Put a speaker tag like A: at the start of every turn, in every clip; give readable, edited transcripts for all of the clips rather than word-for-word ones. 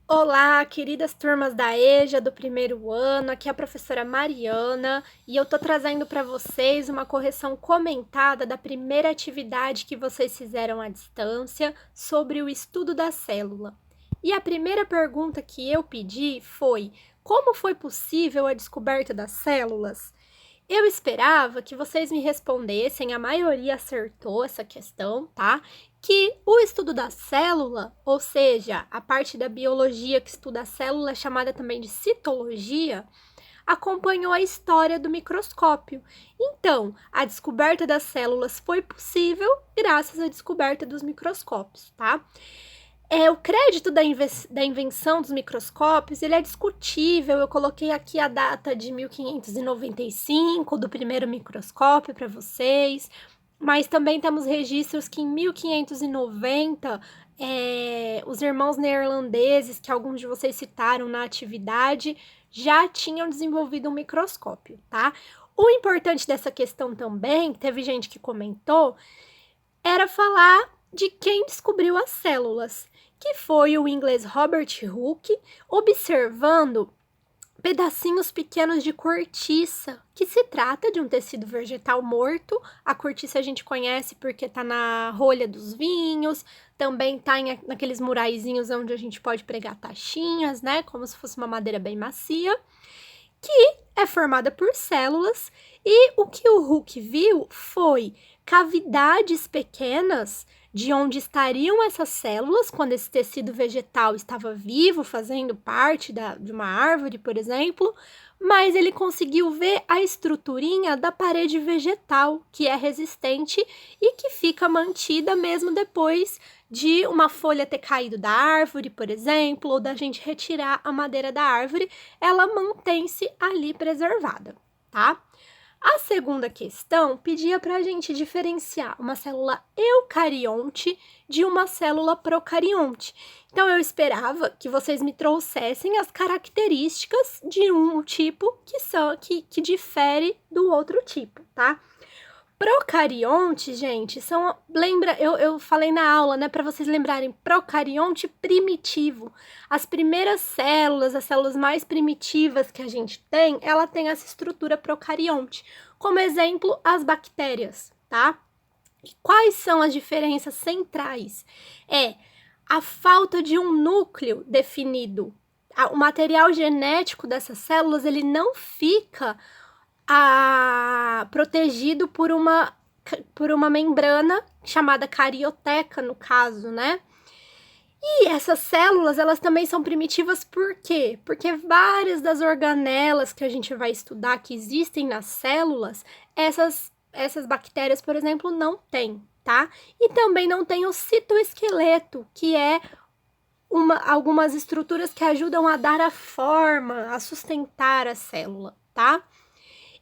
A: Olá, queridas turmas da EJA do primeiro ano, aqui é a professora Mariana e eu tô trazendo para vocês uma correção comentada da primeira atividade que vocês fizeram à distância sobre o estudo da célula. E a primeira pergunta que eu pedi foi: como foi possível a descoberta das células? Eu esperava que vocês me respondessem, a maioria acertou essa questão, tá? Que o estudo da célula, ou seja, a parte da biologia que estuda a célula, chamada também de citologia, acompanhou a história do microscópio. Então, a descoberta das células foi possível graças à descoberta dos microscópios, tá? O crédito da invenção dos microscópios, ele é discutível. Eu coloquei aqui a data de 1595 do primeiro microscópio para vocês, mas também temos registros que em 1590 os irmãos neerlandeses, que alguns de vocês citaram na atividade, já tinham desenvolvido um microscópio, tá? O importante dessa questão também, teve gente que comentou, era falar de quem descobriu as células, que foi o inglês Robert Hooke, observando pedacinhos pequenos de cortiça, que se trata de um tecido vegetal morto. A cortiça a gente conhece porque está na rolha dos vinhos, também está naqueles muraizinhos onde a gente pode pregar taxinhas, né? Como se fosse uma madeira bem macia, que é formada por células, e o que o Hooke viu foi cavidades pequenas de onde estariam essas células quando esse tecido vegetal estava vivo, fazendo parte de uma árvore, por exemplo, mas ele conseguiu ver a estruturinha da parede vegetal, que é resistente e que fica mantida mesmo depois de uma folha ter caído da árvore, por exemplo, ou da gente retirar a madeira da árvore, ela mantém-se ali preservada, tá? A segunda questão pedia para a gente diferenciar uma célula eucarionte de uma célula procarionte. Então, eu esperava que vocês me trouxessem as características de um tipo que difere do outro tipo, tá? Procarionte, gente, lembra, eu falei na aula, né, para vocês lembrarem, procarionte primitivo. As primeiras células, as células mais primitivas que a gente tem, ela tem essa estrutura procarionte. Como exemplo, as bactérias, tá? E quais são as diferenças centrais? A falta de um núcleo definido. O material genético dessas células, ele não fica protegido por uma membrana chamada carioteca, no caso, né? E essas células, elas também são primitivas por quê? Porque várias das organelas que a gente vai estudar que existem nas células, essas bactérias, por exemplo, não têm, tá? E também não tem o citoesqueleto, que é algumas estruturas que ajudam a dar a forma, a sustentar a célula, tá?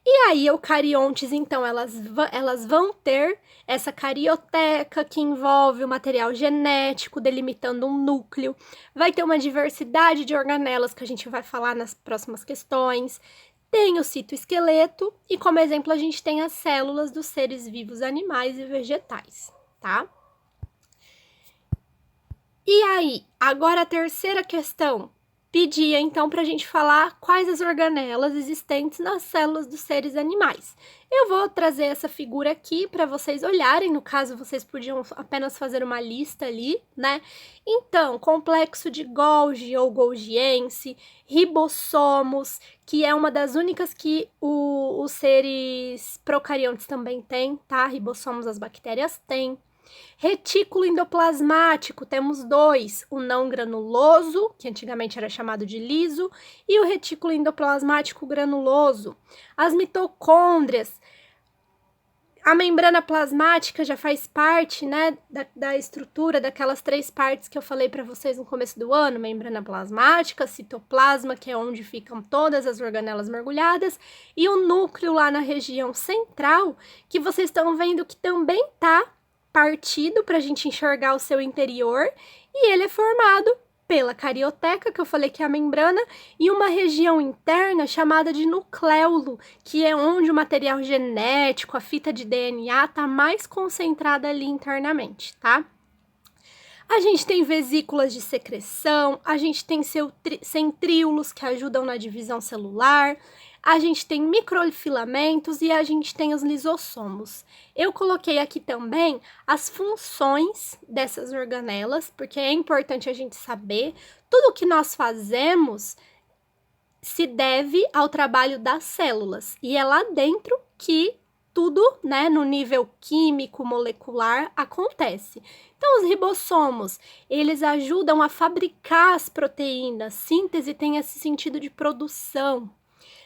A: E aí, eucariontes, então, elas vão ter essa carioteca que envolve o material genético, delimitando um núcleo. Vai ter uma diversidade de organelas que a gente vai falar nas próximas questões. Tem o citoesqueleto e, como exemplo, a gente tem as células dos seres vivos, animais e vegetais, tá? E aí, agora a terceira questão. Pedia então para a gente falar quais as organelas existentes nas células dos seres animais. Eu vou trazer essa figura aqui para vocês olharem, no caso vocês podiam apenas fazer uma lista ali, né? Então, complexo de Golgi ou Golgiense, ribossomos, que é uma das únicas que os seres procariontes também têm, tá? Ribossomos as bactérias têm. Retículo endoplasmático, temos dois, o não granuloso, que antigamente era chamado de liso, e o retículo endoplasmático granuloso. As mitocôndrias, a membrana plasmática já faz parte, né, da estrutura daquelas três partes que eu falei para vocês no começo do ano, membrana plasmática, citoplasma, que é onde ficam todas as organelas mergulhadas, e o núcleo lá na região central, que vocês estão vendo que também tá partido para a gente enxergar o seu interior, e ele é formado pela carioteca, que eu falei que é a membrana, e uma região interna chamada de nucléolo, que é onde o material genético, a fita de DNA, está mais concentrada ali internamente, tá? A gente tem vesículas de secreção, a gente tem centríolos que ajudam na divisão celular, a gente tem microfilamentos e a gente tem os lisossomos. Eu coloquei aqui também as funções dessas organelas, porque é importante a gente saber tudo que nós fazemos se deve ao trabalho das células, e é lá dentro que tudo, né, no nível químico, molecular, acontece. Então, os ribossomos, eles ajudam a fabricar as proteínas, síntese tem esse sentido de produção.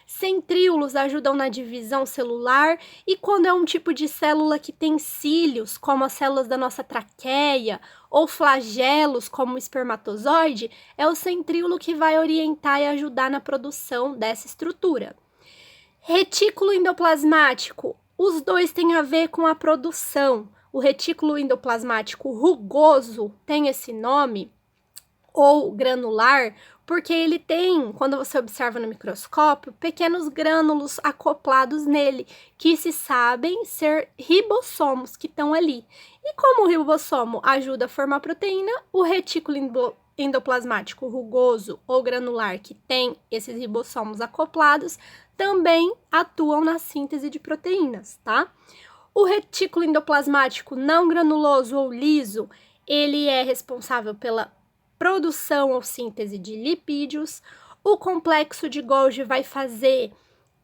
A: Centríolos ajudam na divisão celular e quando é um tipo de célula que tem cílios, como as células da nossa traqueia, ou flagelos, como o espermatozoide, é o centríolo que vai orientar e ajudar na produção dessa estrutura. Retículo endoplasmático, os dois têm a ver com a produção. O retículo endoplasmático rugoso tem esse nome, ou granular, porque ele tem, quando você observa no microscópio, pequenos grânulos acoplados nele, que se sabem ser ribossomos que estão ali. E como o ribossomo ajuda a formar proteína, o retículo endoplasmático rugoso ou granular, que tem esses ribossomos acoplados, também atuam na síntese de proteínas, tá? O retículo endoplasmático não granuloso ou liso, ele é responsável pela produção ou síntese de lipídios. O complexo de Golgi vai fazer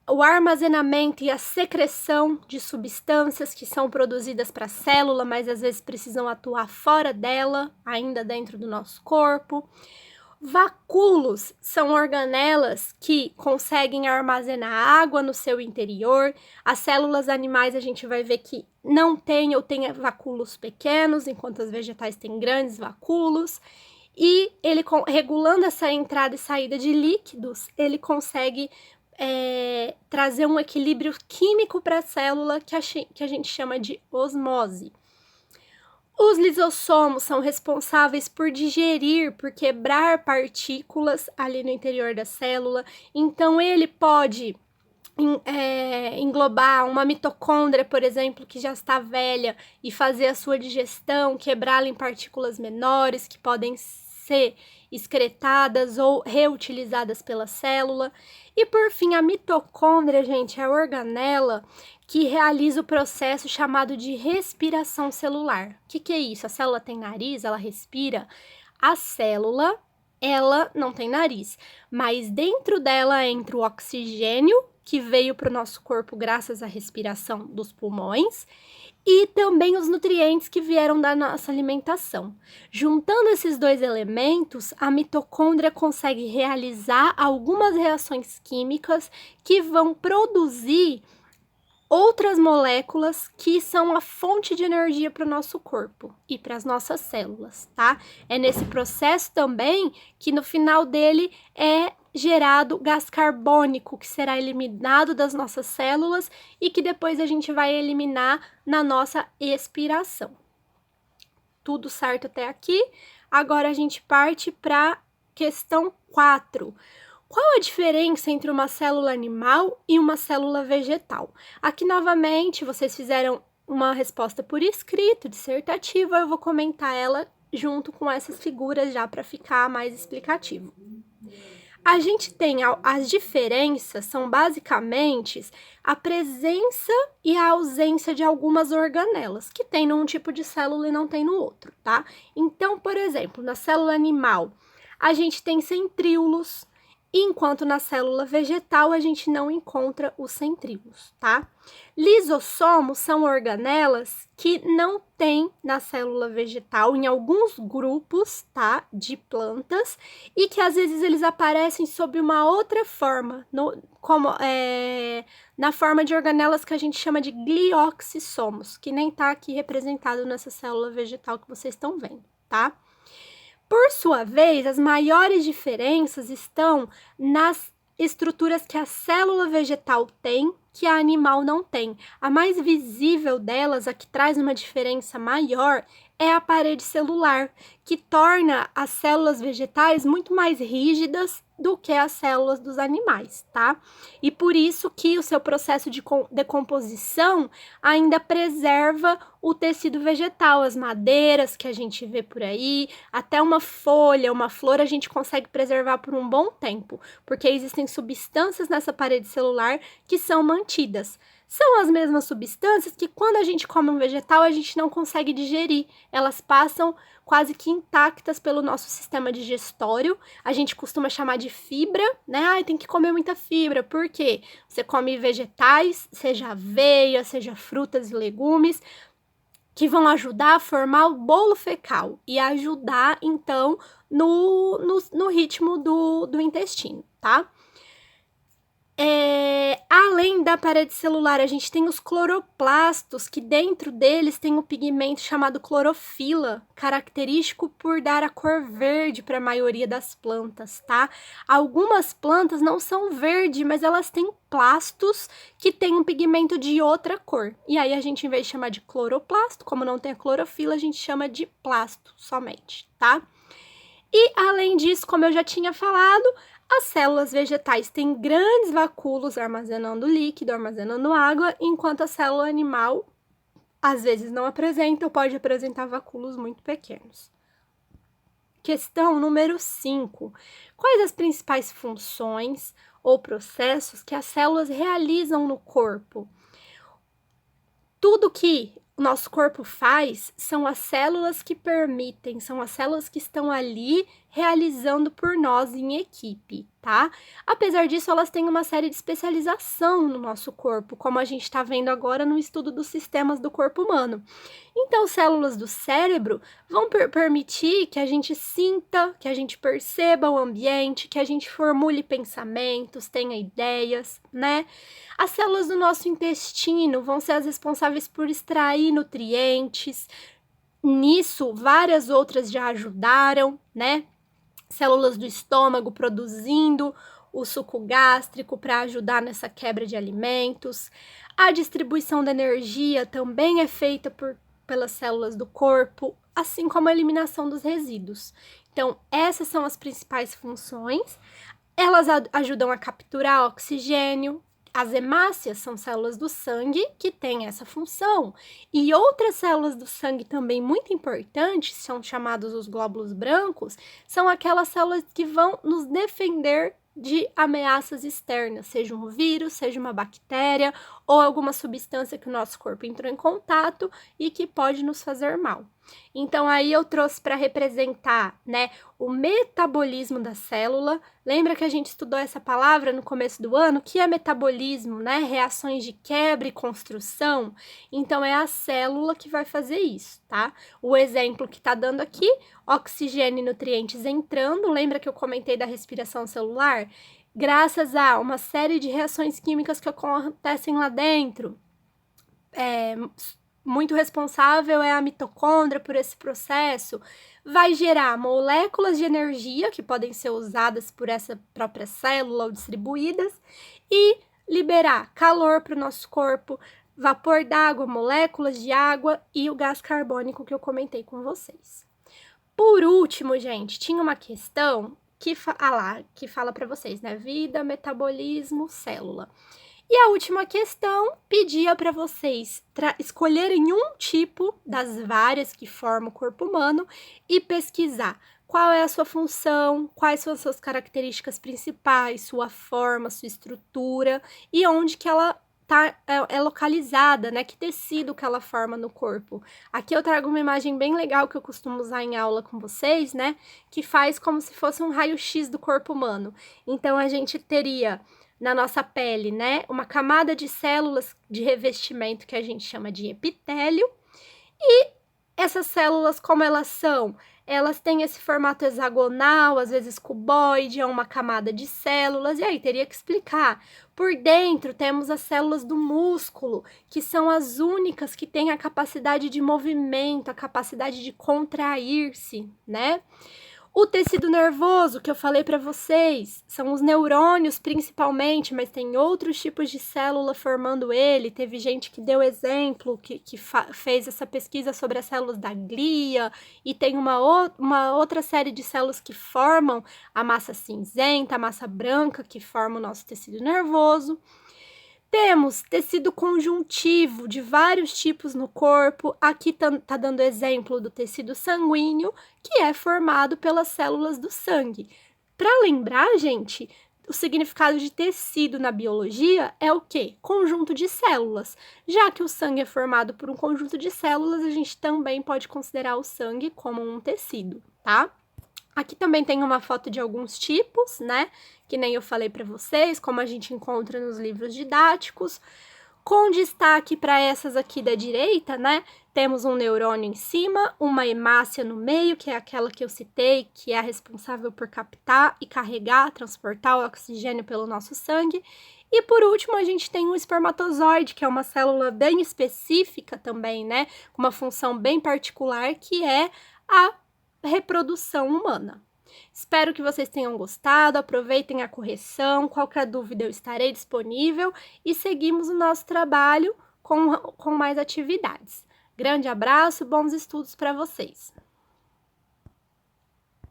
A: o armazenamento e a secreção de substâncias que são produzidas para a célula, mas às vezes precisam atuar fora dela, ainda dentro do nosso corpo. Vacúolos são organelas que conseguem armazenar água no seu interior. As células animais a gente vai ver que não tem ou tem vacúolos pequenos, enquanto as vegetais têm grandes vacúolos. E ele, regulando essa entrada e saída de líquidos, ele consegue trazer um equilíbrio químico para a célula que a gente chama de osmose. Os lisossomos são responsáveis por digerir, por quebrar partículas ali no interior da célula. Então, ele pode englobar uma mitocôndria, por exemplo, que já está velha e fazer a sua digestão, quebrá-la em partículas menores que podem ser excretadas ou reutilizadas pela célula. E por fim, a mitocôndria, gente, é a organela que realiza o processo chamado de respiração celular. O que é isso? A célula tem nariz, ela respira. A célula, ela não tem nariz, mas dentro dela entra o oxigênio que veio para o nosso corpo graças à respiração dos pulmões e também os nutrientes que vieram da nossa alimentação. Juntando esses dois elementos, a mitocôndria consegue realizar algumas reações químicas que vão produzir outras moléculas que são a fonte de energia para o nosso corpo e para as nossas células, tá? É nesse processo também que no final dele é gerado gás carbônico, que será eliminado das nossas células e que depois a gente vai eliminar na nossa expiração. Tudo certo até aqui? Agora a gente parte para questão 4. Qual a diferença entre uma célula animal e uma célula vegetal? Aqui, novamente, vocês fizeram uma resposta por escrito, dissertativa, eu vou comentar ela junto com essas figuras já para ficar mais explicativo. A gente tem as diferenças, são basicamente a presença e a ausência de algumas organelas, que tem num tipo de célula e não tem no outro, tá? Então, por exemplo, na célula animal, a gente tem centríolos, enquanto na célula vegetal a gente não encontra os centríolos, tá? Lisossomos são organelas que não tem na célula vegetal em alguns grupos, tá, de plantas e que às vezes eles aparecem sob uma outra forma, na forma de organelas que a gente chama de glioxissomos, que nem tá aqui representado nessa célula vegetal que vocês estão vendo, tá? Por sua vez, as maiores diferenças estão nas estruturas que a célula vegetal tem que a animal não tem. A mais visível delas, a que traz uma diferença maior, é a parede celular, que torna as células vegetais muito mais rígidas do que as células dos animais, tá? E por isso que o seu processo de decomposição ainda preserva o tecido vegetal, as madeiras que a gente vê por aí, até uma folha, uma flor a gente consegue preservar por um bom tempo, porque existem substâncias nessa parede celular que são mantidas. São as mesmas substâncias que quando a gente come um vegetal a gente não consegue digerir, elas passam quase que intactas pelo nosso sistema digestório, a gente costuma chamar de fibra, né? Ai, tem que comer muita fibra, por quê? Você come vegetais, seja aveia, seja frutas e legumes, que vão ajudar a formar o bolo fecal e ajudar, então, no ritmo do intestino, tá? Além da parede celular, a gente tem os cloroplastos, que dentro deles tem o pigmento chamado clorofila, característico por dar a cor verde para a maioria das plantas, tá? Algumas plantas não são verde, mas elas têm plastos que têm um pigmento de outra cor. E aí a gente, em vez de chamar de cloroplasto, como não tem a clorofila, a gente chama de plasto somente, tá? E além disso, como eu já tinha falado, as células vegetais têm grandes vacúolos armazenando líquido, armazenando água, enquanto a célula animal às vezes não apresenta ou pode apresentar vacúolos muito pequenos. Questão número 5. Quais as principais funções ou processos que as células realizam no corpo? Tudo que o nosso corpo faz são as células que permitem, são as células que estão ali realizando por nós em equipe, tá? Apesar disso, elas têm uma série de especialização no nosso corpo, como a gente está vendo agora no estudo dos sistemas do corpo humano. Então, células do cérebro vão permitir que a gente sinta, que a gente perceba o ambiente, que a gente formule pensamentos, tenha ideias, né? As células do nosso intestino vão ser as responsáveis por extrair nutrientes. Nisso, várias outras já ajudaram, né? Células do estômago produzindo o suco gástrico para ajudar nessa quebra de alimentos. A distribuição da energia também é feita pelas células do corpo, assim como a eliminação dos resíduos. Então, essas são as principais funções. Elas ajudam a capturar oxigênio. As hemácias são células do sangue que têm essa função. E outras células do sangue também muito importantes, são chamados os glóbulos brancos, são aquelas células que vão nos defender de ameaças externas, seja um vírus, seja uma bactéria ou alguma substância que o nosso corpo entrou em contato e que pode nos fazer mal. Então, aí eu trouxe para representar, né, o metabolismo da célula. Lembra que a gente estudou essa palavra no começo do ano? Que é metabolismo, né? Reações de quebra e construção. Então, é a célula que vai fazer isso, tá? O exemplo que tá dando aqui, oxigênio e nutrientes entrando. Lembra que eu comentei da respiração celular? Graças a uma série de reações químicas que acontecem lá dentro. Muito responsável é a mitocôndria por esse processo, vai gerar moléculas de energia que podem ser usadas por essa própria célula ou distribuídas e liberar calor para o nosso corpo, vapor d'água, moléculas de água e o gás carbônico que eu comentei com vocês. Por último, gente, tinha uma questão que fala para vocês, né? Vida, metabolismo, célula. E a última questão pedia para vocês escolherem um tipo das várias que formam o corpo humano e pesquisar qual é a sua função, quais são as suas características principais, sua forma, sua estrutura e onde que ela é localizada, né? Que tecido que ela forma no corpo. Aqui eu trago uma imagem bem legal que eu costumo usar em aula com vocês, né? Que faz como se fosse um raio-x do corpo humano. Então, a gente teria na nossa pele, né, uma camada de células de revestimento que a gente chama de epitélio, e essas células, como elas são? Elas têm esse formato hexagonal, às vezes cuboide, é uma camada de células, e aí teria que explicar. Por dentro temos as células do músculo, que são as únicas que têm a capacidade de movimento, a capacidade de contrair-se, né? O tecido nervoso, que eu falei para vocês, são os neurônios principalmente, mas tem outros tipos de célula formando ele. Teve gente que deu exemplo, que fez essa pesquisa sobre as células da glia, e tem uma outra série de células que formam a massa cinzenta, a massa branca, que forma o nosso tecido nervoso. Temos tecido conjuntivo de vários tipos no corpo. Aqui tá dando exemplo do tecido sanguíneo, que é formado pelas células do sangue. Para lembrar, gente, o significado de tecido na biologia é o quê? Conjunto de células. Já que o sangue é formado por um conjunto de células, a gente também pode considerar o sangue como um tecido, tá? Aqui também tem uma foto de alguns tipos, né? Que nem eu falei para vocês, como a gente encontra nos livros didáticos. Com destaque para essas aqui da direita, né? Temos um neurônio em cima, uma hemácia no meio, que é aquela que eu citei, que é a responsável por captar e carregar, transportar o oxigênio pelo nosso sangue. E por último, a gente tem um espermatozoide, que é uma célula bem específica também, né? Com uma função bem particular, que é a reprodução humana. Espero que vocês tenham gostado, aproveitem a correção, qualquer dúvida eu estarei disponível e seguimos o nosso trabalho com mais atividades. Grande abraço, bons estudos para vocês!